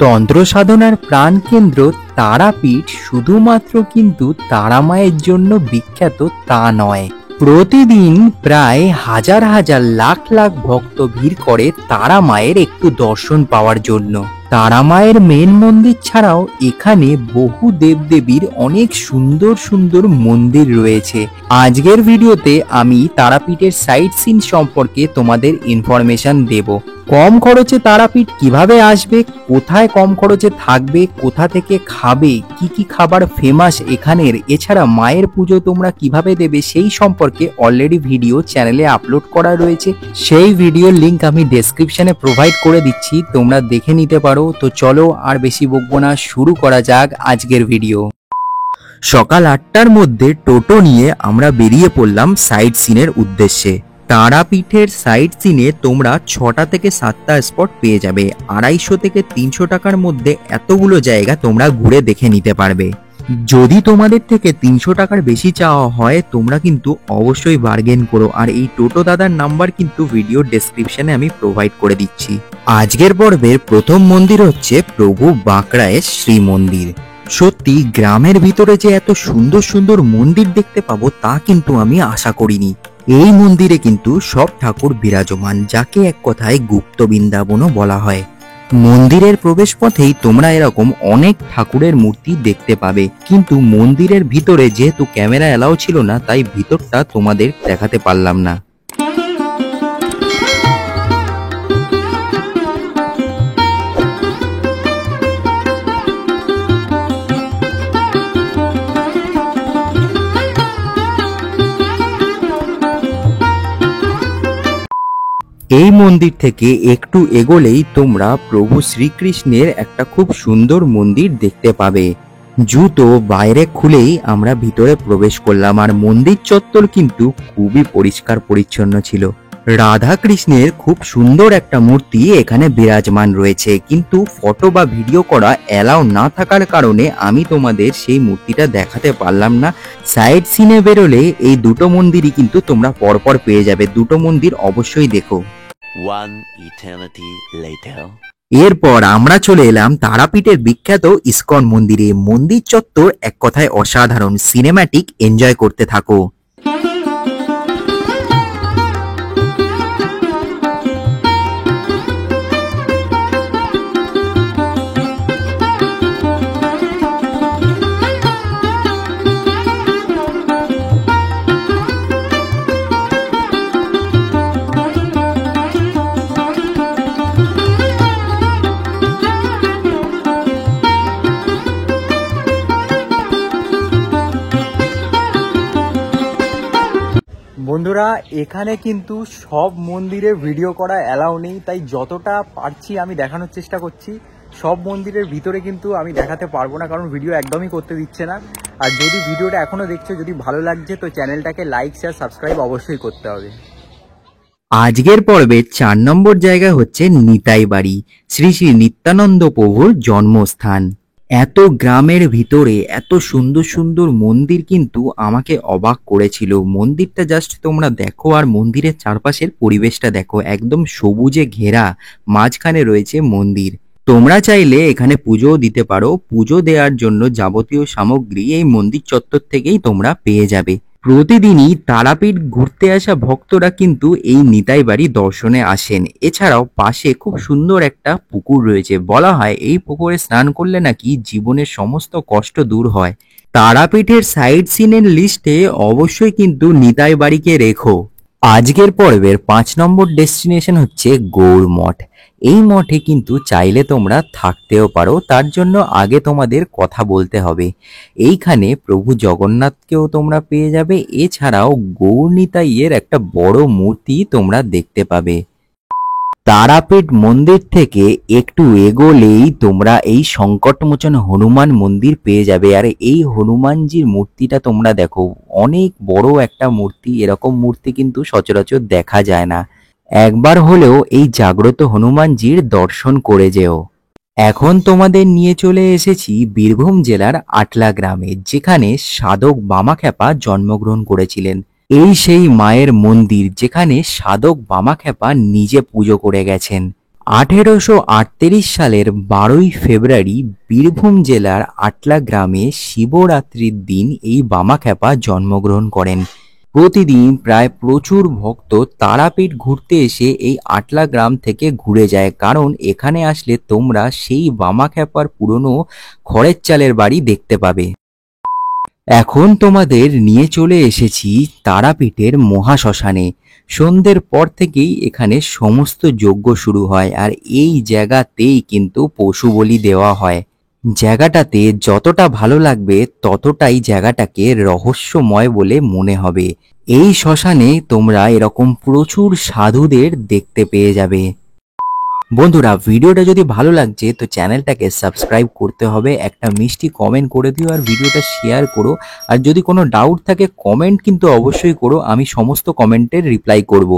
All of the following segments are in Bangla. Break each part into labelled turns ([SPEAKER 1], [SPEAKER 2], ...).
[SPEAKER 1] তন্ত্র সাধনার প্রাণকেন্দ্র তারাপীঠ শুধুমাত্র কিন্তু তারামায়ের জন্য বিখ্যাত তা নয়, প্রতিদিন প্রায় হাজার হাজার লাখ লাখ ভক্ত ভিড় করে তারা মায়ের একটু দর্শন পাওয়ার জন্য। তারা মায়ের মেন মন্দির ছাড়াও এখানে বহু দেবদেবীর অনেক সুন্দর সুন্দর মন্দির রয়েছে। আজকের ভিডিওতে আমি তারাপীঠের সাইট সিন সম্পর্কে তোমাদের ইনফরমেশন দেব। কম খরচে তারাপীঠ কিভাবে আসবে, কোথায় কম খরচে থাকবে, কোথা থেকে খাবে, কি কি খাবার ফেমাস এখানের, এছাড়া মায়ের পুজো তোমরা কিভাবে দেবে সেই সম্পর্কে অলরেডি ভিডিও চ্যানেলে আপলোড করা রয়েছে। সেই ভিডিওর লিংক আমি ডেসক্রিপশনে প্রোভাইড করে দিচ্ছি, তোমরা দেখে নিতে পারো। তো চলো আর বেশি বকবো না, শুরু করা যাক আজকের ভিডিও। সকাল 8টার মধ্যে টোটো নিয়ে আমরা বেরিয়ে পড়লাম সাইট সিনের উদ্দেশ্যে। তারাপীঠের সাইট সিনে তোমরা 6টা থেকে 7টা স্পট পেয়ে যাবে। 250 থেকে 300 টাকার মধ্যে এতগুলো জায়গা তোমরা ঘুরে দেখে নিতে পারবে। যদি তোমাদের থেকে 300 টাকার বেশি চাওয়া হয় তোমরা কিন্তু অবশ্যই বার্গেন করো, আর এই টোটো দাদার নাম্বার কিন্তু ভিডিও ডেসক্রিপশনে আমি প্রোভাইড করে দিচ্ছি। আজকের পর্বের প্রথম মন্দির হচ্ছে প্রভু বাঁকড়ায়ের শ্রী মন্দির। সত্যি গ্রামের ভিতরে যে এত সুন্দর সুন্দর মন্দির দেখতে পাবো তা কিন্তু আমি আশা করিনি। এই মন্দিরে কিন্তু সব ঠাকুর বিরাজমান, যাকে এক কথায় গুপ্ত বৃন্দাবনও বলা হয়। মন্দিরের প্রবেশ পথেই তোমরা এরকম অনেক ঠাকুরের মূর্তি দেখতে পাবে, কিন্তু মন্দিরের ভিতরে যেহেতু ক্যামেরা এলাও ছিল না তাই ভিতরটা তোমাদের দেখাতে পারলাম না। এই মন্দির থেকে একটু এগোলেই তোমরা প্রভু শ্রীকৃষ্ণের একটা খুব সুন্দর মন্দির দেখতে পাবে। জুতো বাইরে খুলেই আমরা ভিতরে প্রবেশ করলাম, আর মন্দির চত্বর কিন্তু খুবই পরিষ্কার পরিচ্ছন্ন ছিল। রাধা কৃষ্ণের খুব সুন্দর একটা মূর্তি এখানে বিরাজমান রয়েছে, কিন্তু ফটো বা ভিডিও করা এলাও না থাকার কারণে আমি তোমাদের সেই মূর্তিটা দেখাতে পারলাম না। সাইড সিনে বেরোলে এই দুটো মন্দিরই কিন্তু তোমরা পরপর পেয়ে যাবে, দুটো মন্দির অবশ্যই দেখো।
[SPEAKER 2] One eternity later.
[SPEAKER 1] এরপর আমরা চলে এলাম তারাপীঠের বিখ্যাত ইসকন মন্দিরে। মন্দির চত্বর এক কথায় অসাধারণ, সিনেম্যাটিক এনজয় করতে থাকো। বন্ধুরা, এখানে কিন্তু সব মন্দিরে ভিডিও করা অ্যালাউ নেই, তাই যতটা পারছি আমি দেখানোর চেষ্টা করছি। সব মন্দিরের ভিতরে কিন্তু আমি দেখাতে পারবো না, কারণ ভিডিও একদমই করতে দিচ্ছে না। আর যদি ভিডিওটা এখনো দেখছো, যদি ভালো লাগছে তো চ্যানেলটাকে লাইক শেয়ার সাবস্ক্রাইব অবশ্যই করতে হবে। আজকের পর্বের 4 নম্বর জায়গা হচ্ছে নিতাই বাড়ি, শ্রী শ্রী নিত্যানন্দ প্রভুর জন্মস্থান। এত গ্রামের ভিতরে এত সুন্দর সুন্দর মন্দির কিন্তু আমাকে অবাক করেছিল। মন্দিরটা জাস্ট তোমরা দেখো, আর মন্দিরের চারপাশের পরিবেশটা দেখো, একদম সবুজে ঘেরা, মাঝখানে রয়েছে মন্দির। তোমরা চাইলে এখানে পুজোও দিতে পারো। পুজো দেওয়ার জন্য যাবতীয় সামগ্রী এই মন্দির চত্বর থেকেই তোমরা পেয়ে যাবে। প্রতিদিনই তারাপীঠ ঘুরতে আসা ভক্তরা কিন্তু এই নিতাই বাড়ি দর্শনে আসেন। এছাড়াও পাশে খুব সুন্দর একটা পুকুর রয়েছে, বলা হয় এই পুকুরে স্নান করলে নাকি জীবনের সমস্ত কষ্ট দূর হয়। তারাপীঠের সাইট সিনের লিস্টে অবশ্যই কিন্তু নিতাই বাড়িকে রেখো। আজকের পর্বের 5 নম্বর ডেস্টিনেশন হচ্ছে গৌড় মঠ। এই মঠে কিন্তু চাইলে তোমরা থাকতেও পারো, তার জন্য আগে তোমাদের কথা বলতে হবে। এইখানে প্রভু জগন্নাথকেও তোমরা পেয়ে যাবে, এছাড়াও গৌর নিতাইয়ের একটা বড় মূর্তি তোমরা দেখতে পাবে। তারাপীঠ মন্দির থেকে একটু এগোলেই তোমরা এই সংকটমোচন হনুমান মন্দির পেয়ে যাবে। আর এই হনুমানজির মূর্তিটা তোমরা দেখো, অনেক বড় একটা মূর্তি। এরকম মূর্তি কিন্তু সচরাচর দেখা যায় না। একবার হলেও এই জাগ্রত হনুমানজির দর্শন করে যেও। এখন তোমাদের নিয়ে চলে এসেছি বীরভূম জেলার আটলা গ্রামে, যেখানে সাধক বামাখ্যাপা জন্মগ্রহণ করেছিলেন। এই সেই মায়ের মন্দির যেখানে সাধক বামাখ্যাপা নিজে পুজো করে গেছেন। 1838 সালের 12ই ফেব্রুয়ারি বীরভূম জেলার আটলা গ্রামে শিবরাত্রির দিন এই বামাখ্যাপা জন্মগ্রহণ করেন। প্রতিদিন প্রায় প্রচুর ভক্ত তারাপীঠ ঘুরতে এসে এই আটলা গ্রাম থেকে ঘুরে যায়, কারণ এখানে আসলে তোমরা সেই বামাখ্যাপার পুরনো খড়ের চালের বাড়ি দেখতে পাবে। এখন তোমাদের নিয়ে চলে এসেছি তারাপীঠের মহাশ্মশানে। সন্ধ্যের পর থেকেই এখানে সমস্ত যজ্ঞ শুরু হয়, আর এই জায়গাতেই কিন্তু পশু বলি দেওয়া হয়। জায়গাটাতে যতটা ভালো লাগবে ততটাই জায়গাটাকে রহস্যময় বলে মনে হবে। এই শ্মশানে তোমরা এরকম প্রচুর সাধুদের দেখতে পেয়ে যাবে। বন্ধুরা, ভিডিওটা যদি ভালো লাগছে তো চ্যানেলটাকে সাবস্ক্রাইব করতে হবে, একটা মিষ্টি কমেন্ট করে দিও, আর ভিডিওটা শেয়ার করো। আর যদি কোনো ডাউট থাকে কমেন্ট কিন্তু অবশ্যই করো, আমি সমস্ত কমেন্টের রিপ্লাই করব।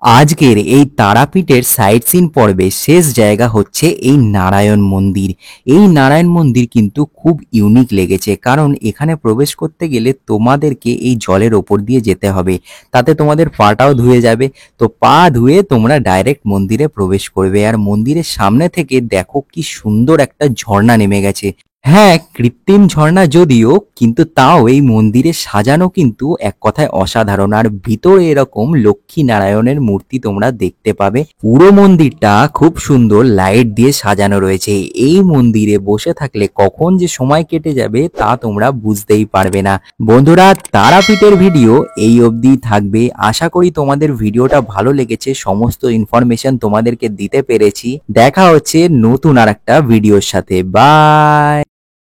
[SPEAKER 1] আজকের এই তারাপীঠের সাইট সিন পর্বে শেষ জায়গা হচ্ছে এই নারায়ণ মন্দির। এই নারায়ণ মন্দির কিন্তু খুব ইউনিক লেগেছে, কারণ এখানে প্রবেশ করতে গেলে তোমাদেরকে এই জলের ওপর দিয়ে যেতে হবে, তাতে তোমাদের পাটাও ধুয়ে যাবে। তো পা ধুয়ে তোমরা ডাইরেক্ট মন্দিরে প্রবেশ করবে। আর মন্দিরের সামনে থেকে দেখো কি সুন্দর একটা ঝর্ণা নেমে গেছে। হ্যাঁ, কৃত্রিম ঝর্ণা যদিও, কিন্তু তাও এই মন্দিরে সাজানো কিন্তু এক কথায় অসাধারণ। আর ভিতরে এরকম লক্ষ্মী নারায়ণের মূর্তি তোমরা দেখতে পাবে। পুরো মন্দিরটা খুব সুন্দর লাইট দিয়ে সাজানো রয়েছে। এই মন্দিরে বসে থাকলে কখন যে সময় কেটে যাবে তা তোমরা বুঝতেই পারবে না। বন্ধুরা, তারাপীঠের ভিডিও এই অবধি থাকবে। আশা করি তোমাদের ভিডিওটা ভালো লেগেছে, সমস্ত ইনফরমেশন তোমাদেরকে দিতে পেরেছি। দেখা হচ্ছে নতুন আর একটা ভিডিওর সাথে। বাই।